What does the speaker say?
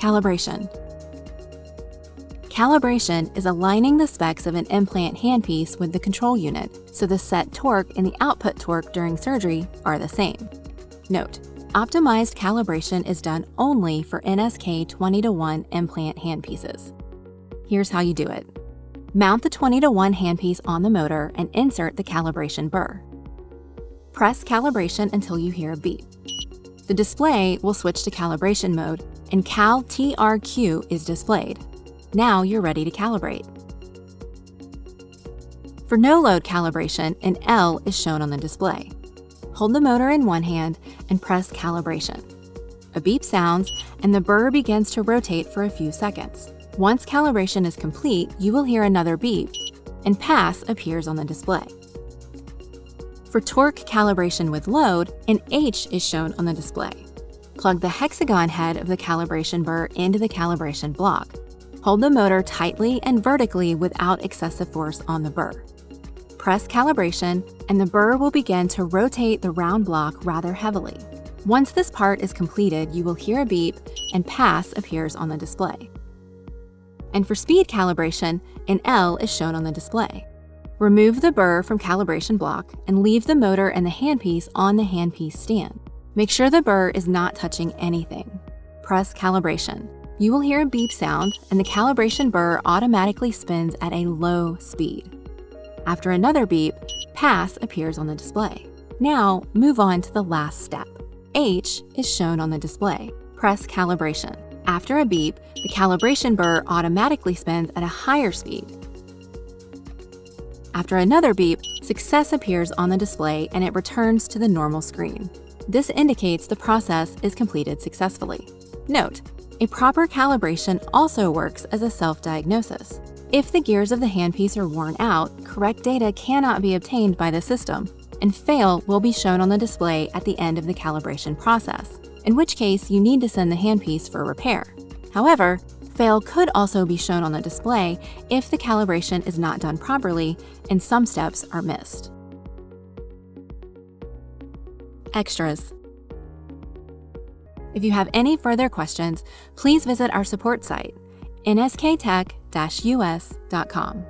Calibration. Calibration is aligning the specs of an implant handpiece with the control unit, so the set torque and the output torque during surgery are the same. Note: optimized calibration is done only for NSK 20:1 implant handpieces. Here's how you do it. Mount the 20:1 handpiece on the motor and insert the calibration burr. Press calibration until you hear a beep. The display will switch to calibration mode, and Cal TRQ is displayed. Now you're ready to calibrate. For no-load calibration, an L is shown on the display. Hold the motor in one hand and press calibration. A beep sounds, and the burr begins to rotate for a few seconds. Once calibration is complete, you will hear another beep, and pass appears on the display. For torque calibration with load, an H is shown on the display. Plug the hexagon head of the calibration burr into the calibration block. Hold the motor tightly and vertically without excessive force on the burr. Press calibration, and the burr will begin to rotate the round block rather heavily. Once this part is completed, you will hear a beep, and pass appears on the display. And for speed calibration, an L is shown on the display. Remove the burr from calibration block and leave the motor and the handpiece on the handpiece stand. Make sure the burr is not touching anything. Press calibration. You will hear a beep sound, and the calibration burr automatically spins at a low speed. After another beep, pass appears on the display. Now, move on to the last step. H is shown on the display. Press calibration. After a beep, the calibration burr automatically spins at a higher speed. After another beep, success appears on the display and it returns to the normal screen. This indicates the process is completed successfully. Note: a proper calibration also works as a self-diagnosis. If the gears of the handpiece are worn out, correct data cannot be obtained by the system, and fail will be shown on the display at the end of the calibration process, in which case you need to send the handpiece for repair. However, fail could also be shown on the display if the calibration is not done properly and some steps are missed. Extras. If you have any further questions, please visit our support site, nsktech-us.com.